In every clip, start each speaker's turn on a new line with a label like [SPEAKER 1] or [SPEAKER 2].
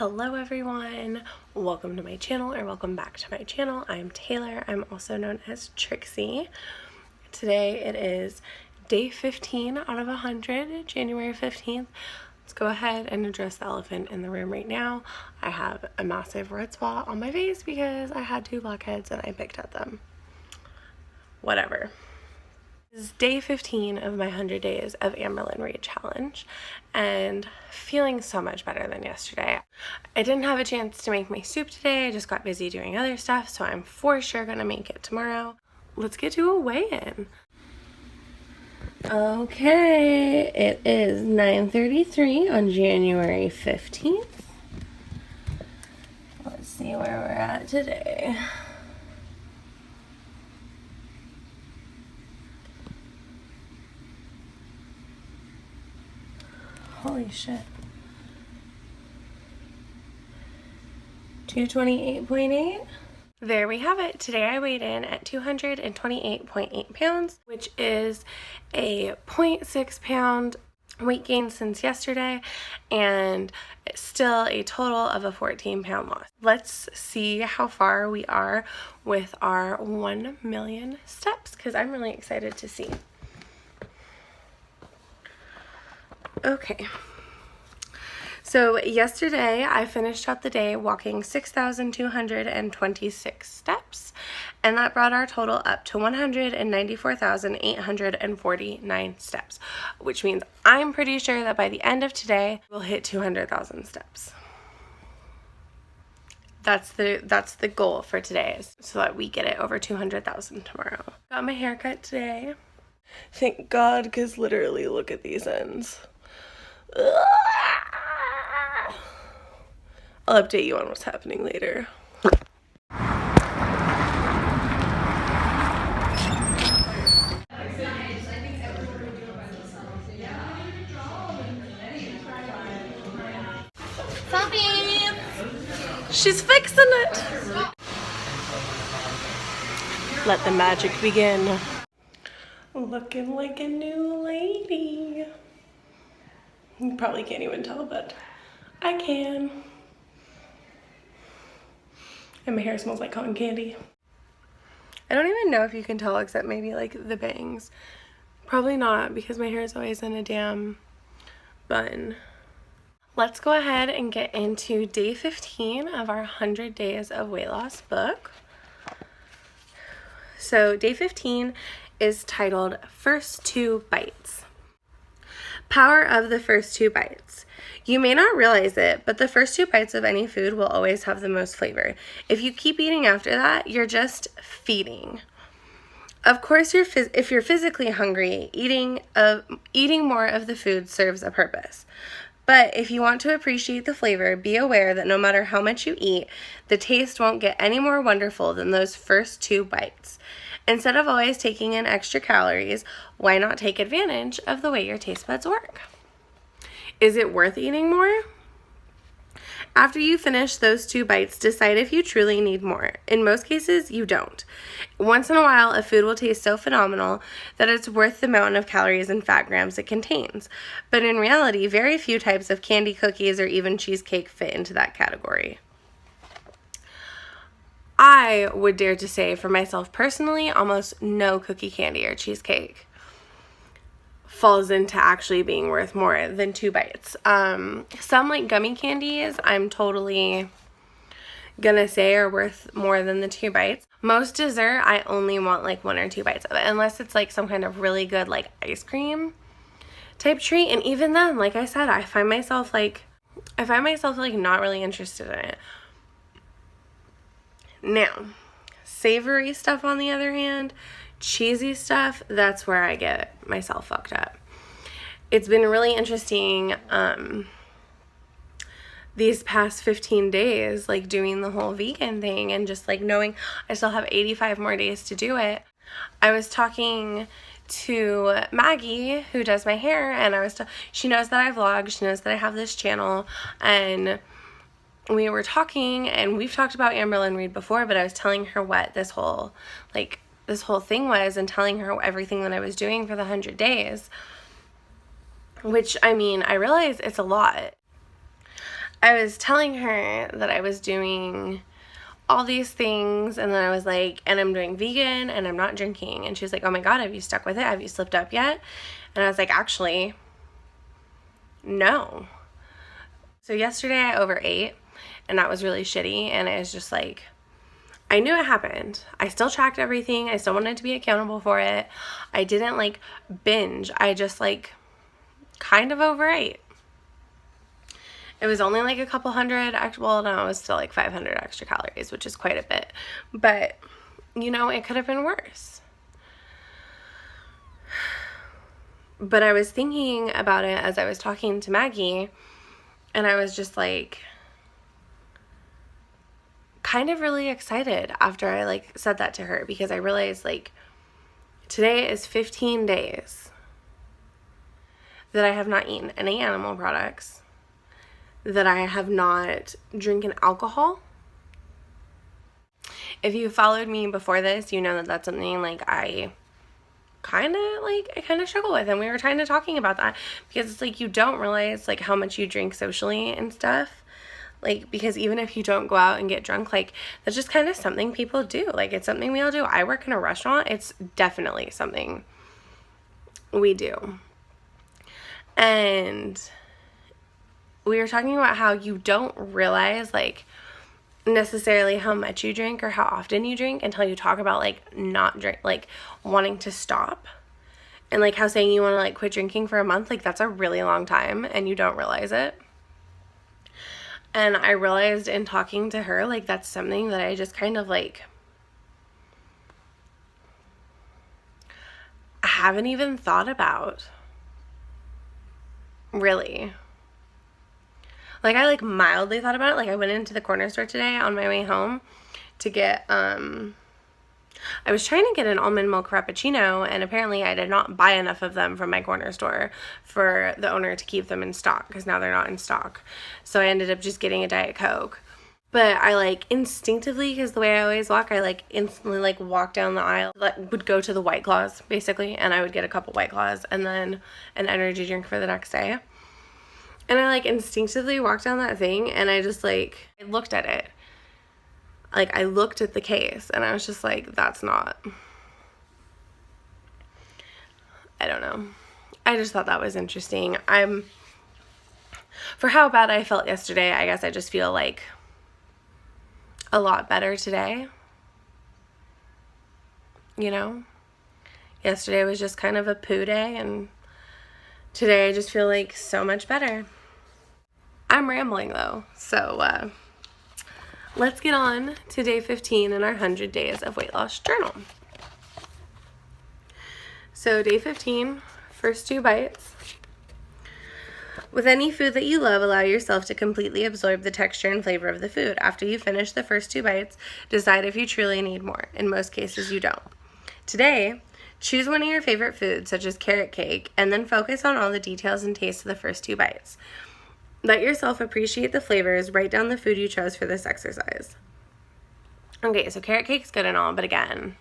[SPEAKER 1] Hello everyone, welcome to my channel, or welcome back to my channel. I'm Taylor. I'm also known as Trixie. Today it is day 15 out of 100, January 15th. Let's go ahead and address the elephant in the room right now. I have a massive red spot on my face because I had 2 blackheads and I picked at them. Whatever. This is day 15 of my 100 days of Amberlin Read challenge and feeling so much better than yesterday. I didn't have a chance to make my soup today. I just got busy doing other stuff, so I'm for sure gonna make it tomorrow. Let's get to a weigh-in. Okay, it is 9:33 on January 15th. Let's see where we're at today. Holy shit. 228.8. There we have it. Today I weighed in at 228.8 pounds, which is a 0.6 pound weight gain since yesterday, and it's still a total of a 14 pound loss. Let's see how far we are with our 1 million steps, because I'm really excited to see. Okay, so yesterday I finished out the day walking 6,226 steps, and that brought our total up to 194,849 steps, which means I'm pretty sure that by the end of today we'll hit 200,000 steps. That's the goal for today, is so that we get it over 200,000 tomorrow. Got my hair cut today. Thank God, because literally look at these ends. I'll update you on what's happening later. She's fixing it. Let the magic begin. Looking like a new lady. You probably can't even tell, but I can. And my hair smells like cotton candy. I don't even know if you can tell, except maybe like the bangs. Probably not, because my hair is always in a damn bun. Let's go ahead and get into day 15 of our 100 days of weight loss book. So day 15 is titled First 2 Bites. Power of the first 2 bites. You may not realize it, but the first 2 bites of any food will always have the most flavor. If you keep eating after that, you're just feeding. Of course, if you're physically hungry, eating more of the food serves a purpose. But if you want to appreciate the flavor, be aware that no matter how much you eat, the taste won't get any more wonderful than those first 2 bites. Instead of always taking in extra calories, why not take advantage of the way your taste buds work? Is it worth eating more? After you finish those 2 bites, decide if you truly need more. In most cases, you don't. Once in a while, a food will taste so phenomenal that it's worth the amount of calories and fat grams it contains. But in reality, very few types of candy, cookies, or even cheesecake fit into that category. I would dare to say, for myself personally, almost no cookie, candy, or cheesecake falls into actually being worth more than 2 bites. Some like gummy candies, I'm totally gonna say are worth more than the 2 bites. Most dessert, I only want like 1 or 2 bites of it, unless it's like some kind of really good like ice cream type treat. And even then, like I said, I find myself like not really interested in it. Now, savory stuff on the other hand, cheesy stuff, that's where I get myself fucked up. It's been really interesting these past 15 days, like doing the whole vegan thing and just like knowing I still have 85 more days to do it. I was talking to Maggie, who does my hair, and she knows that I vlog, she knows that I have this channel, and we were talking, and we've talked about Amberlin Read before, but I was telling her what this whole thing was, and telling her everything that I was doing for the 100 days, which, I mean, I realize it's a lot. I was telling her that I was doing all these things, and then I was like, and I'm doing vegan and I'm not drinking, and she's like, oh my god, have you stuck with it? Have you slipped up yet? And I was like, actually, no. So yesterday I overate, and that was really shitty, and it was just like, I knew it happened. I still tracked everything. I still wanted to be accountable for it. I didn't like binge. I just like kind of overate. It was only like a couple hundred, well, no, it was still like 500 extra calories, which is quite a bit. But, you know, it could have been worse. But I was thinking about it as I was talking to Maggie, and I was just like kind of really excited after I like said that to her, because I realized like today is 15 days that I have not eaten any animal products, that I have not drinking alcohol. If you followed me before this, you know that that's something like I kind of struggle with, and we were kind of talking about that, because it's like you don't realize like how much you drink socially and stuff, like, because even if you don't go out and get drunk, like that's just kind of something people do. Like, it's something we all do. I work in a restaurant. It's definitely something we do. And we were talking about how you don't realize like necessarily how much you drink or how often you drink until you talk about like not drink, like wanting to stop, and like how saying you want to like quit drinking for a month, like that's a really long time and you don't realize it. And I realized in talking to her, like that's something that I just kind of like haven't even thought about, really. Like, I like mildly thought about it. Like, I went into the corner store today on my way home to get, I was trying to get an almond milk frappuccino, and apparently I did not buy enough of them from my corner store for the owner to keep them in stock, because now they're not in stock. So I ended up just getting a Diet Coke. But I like instinctively, because the way I always walk, I like instantly like walk down the aisle, like would go to the White Claws basically, and I would get a couple White Claws and then an energy drink for the next day. And I like instinctively walked down that thing, and I just like, I looked at it. Like, I looked at the case, and I was just like, that's not, I don't know. I just thought that was interesting. For how bad I felt yesterday, I guess I just feel like a lot better today. You know? Yesterday was just kind of a poo day, and today I just feel like so much better. I'm rambling though, so let's get on to day 15 in our 100 days of weight loss journal. So day 15, first 2 bites. With any food that you love, allow yourself to completely absorb the texture and flavor of the food. After you finish the first 2 bites, decide if you truly need more. In most cases, you don't. Today, choose one of your favorite foods, such as carrot cake, and then focus on all the details and tastes of the first 2 bites. Let yourself appreciate the flavors. Write down the food you chose for this exercise. Okay, so carrot cake's good and all, but again,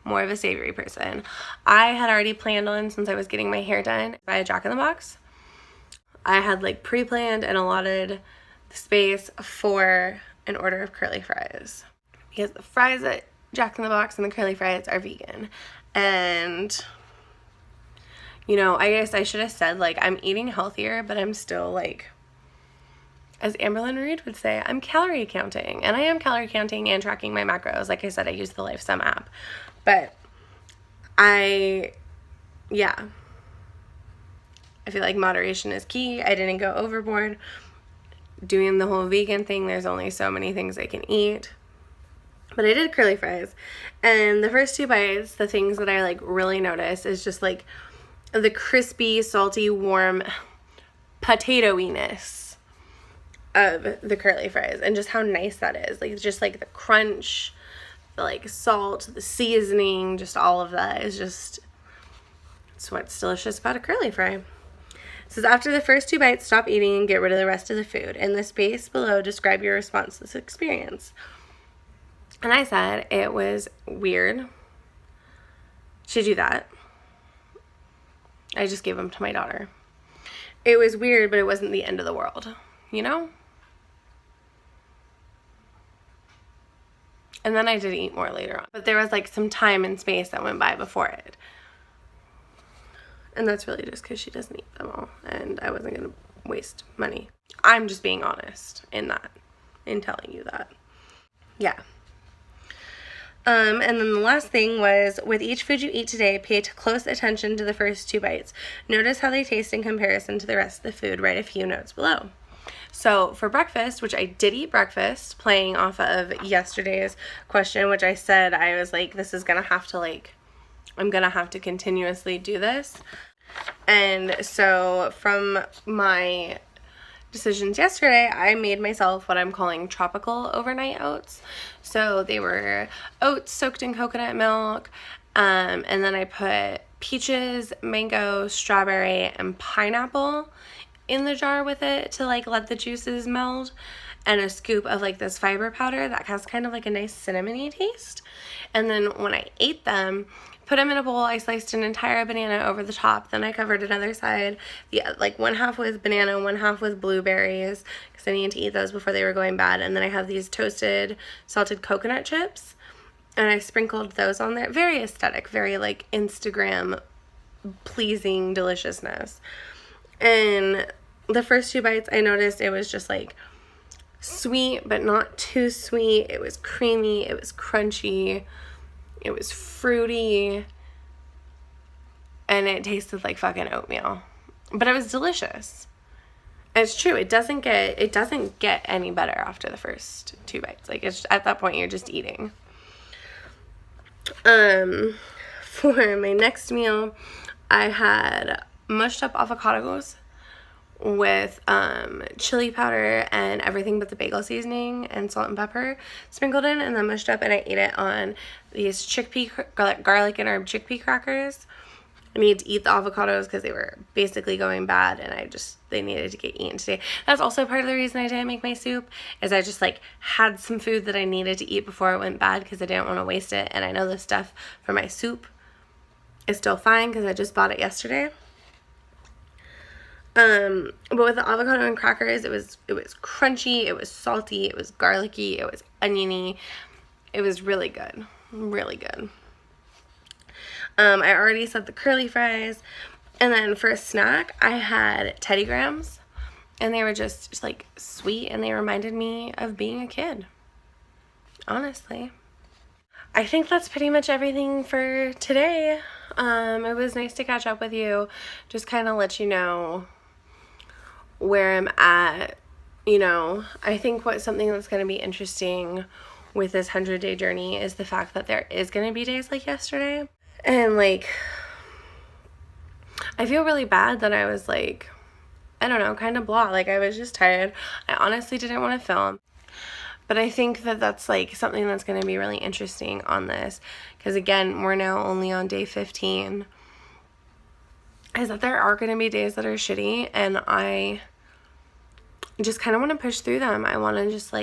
[SPEAKER 1] more of a savory person. I had already planned on, since I was getting my hair done by a Jack in the Box, I had like pre-planned and allotted the space for an order of curly fries, because the fries at Jack in the Box and the curly fries are vegan. And you know, I guess I should have said like I'm eating healthier, but I'm still like, as Amberlynn Reed would say, I'm calorie counting. And I am calorie counting and tracking my macros. Like I said, I use the LifeSum app. But I feel like moderation is key. I didn't go overboard. Doing the whole vegan thing, there's only so many things I can eat. But I did curly fries. And the first 2 bites, the things that I like really noticed is just like the crispy, salty, warm potato-iness of the curly fries, and just how nice that is. Like, just like the crunch, the like salt, the seasoning, just all of that is just, it's what's delicious about a curly fry. It says, after the first 2 bites, stop eating and get rid of the rest of the food. In the space below, describe your response to this experience. And I said it was weird to do that. I just gave them to my daughter. It was weird, but it wasn't the end of the world, you know? And then I did eat more later on. But there was like some time and space that went by before it. And that's really just because she doesn't eat them all. And I wasn't going to waste money. I'm just being honest in telling you that. Yeah. And then the last thing was, with each food you eat today, pay close attention to the first 2 bites. Notice how they taste in comparison to the rest of the food. Write a few notes below. So for breakfast, which I did eat breakfast, playing off of yesterday's question, which I said I was like, this is going to have to I'm going to have to continuously do this. And so from my decisions yesterday, I made myself what I'm calling tropical overnight oats. So they were oats soaked in coconut milk, and then I put peaches, mango, strawberry, and pineapple in the jar with it to let the juices meld, and a scoop of this fiber powder that has kind of a nice cinnamony taste. And then when I ate them, put them in a bowl, I sliced an entire banana over the top. Then I covered another side, one half with banana, one half with blueberries, because I needed to eat those before they were going bad. And then I have these toasted salted coconut chips, and I sprinkled those on there. Very aesthetic, very Instagram pleasing deliciousness. And the first 2 bites, I noticed it was just sweet, but not too sweet. It was creamy, it was crunchy, it was fruity, and it tasted like fucking oatmeal. But it was delicious. And it's true, it doesn't get any better after the first 2 bites. It's at that point you're just eating. For my next meal, I had mushed up avocados with chili powder and everything but the bagel seasoning and salt and pepper sprinkled in, and then mushed up, and I ate it on these garlic and herb chickpea crackers. I needed to eat the avocados because they were basically going bad, and they needed to get eaten today. That's also part of the reason I didn't make my soup, is I just had some food that I needed to eat before it went bad because I didn't want to waste it. And I know the stuff for my soup is still fine because I just bought it yesterday. But with the avocado and crackers, it was crunchy, it was salty, it was garlicky, it was oniony. It was really good. Really good. I already said the curly fries. And then for a snack, I had Teddy Grahams. And they were just sweet, and they reminded me of being a kid. Honestly. I think that's pretty much everything for today. It was nice to catch up with you. Just kind of let you know where I'm at. I think something that's going to be interesting with this 100-day journey is the fact that there is going to be days like yesterday. And I feel really bad that I was I don't know, kind of blah. I was just tired. I honestly didn't want to film. But I think that that's something that's going to be really interesting on this. Because again, we're now only on day 15. Is that there are going to be days that are shitty, and I just kind of want to push through them. I want to just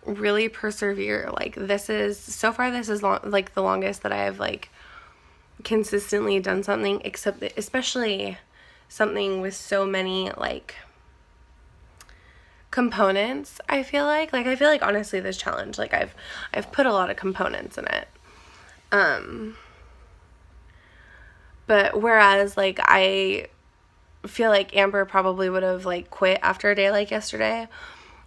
[SPEAKER 1] really persevere. This is the longest that I have consistently done something, except especially something with so many components. I feel like honestly this challenge, I've put a lot of components in it. But whereas I feel like Amber probably would have quit after a day like yesterday,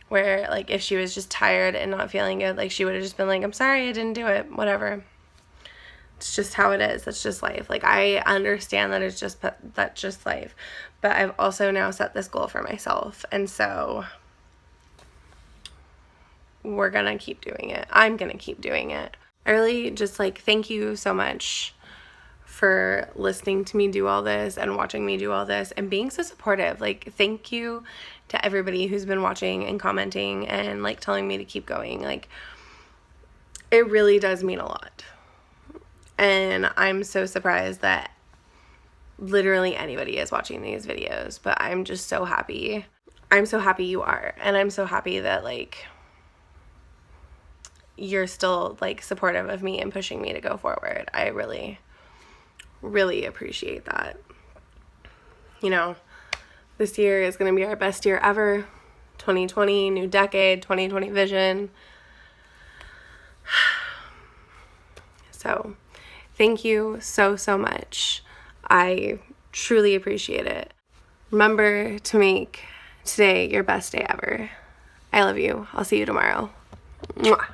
[SPEAKER 1] where if she was just tired and not feeling good, she would have just been I'm sorry, I didn't do it, whatever. It's just how it is. That's just life. I understand that that's just life, but I've also now set this goal for myself, and so we're gonna keep doing it. I'm gonna keep doing it. I really just thank you so much for listening to me do all this and watching me do all this and being so supportive. Thank you to everybody who's been watching and commenting and telling me to keep going. It really does mean a lot. And I'm so surprised that literally anybody is watching these videos, but I'm just so happy. I'm so happy you are, and I'm so happy that you're still supportive of me and pushing me to go forward. I really, really appreciate that. This year is going to be our best year ever. 2020, new decade, 2020 vision. So thank you so, so much. I truly appreciate it. Remember to make today your best day ever. I love you. I'll see you tomorrow. Mwah.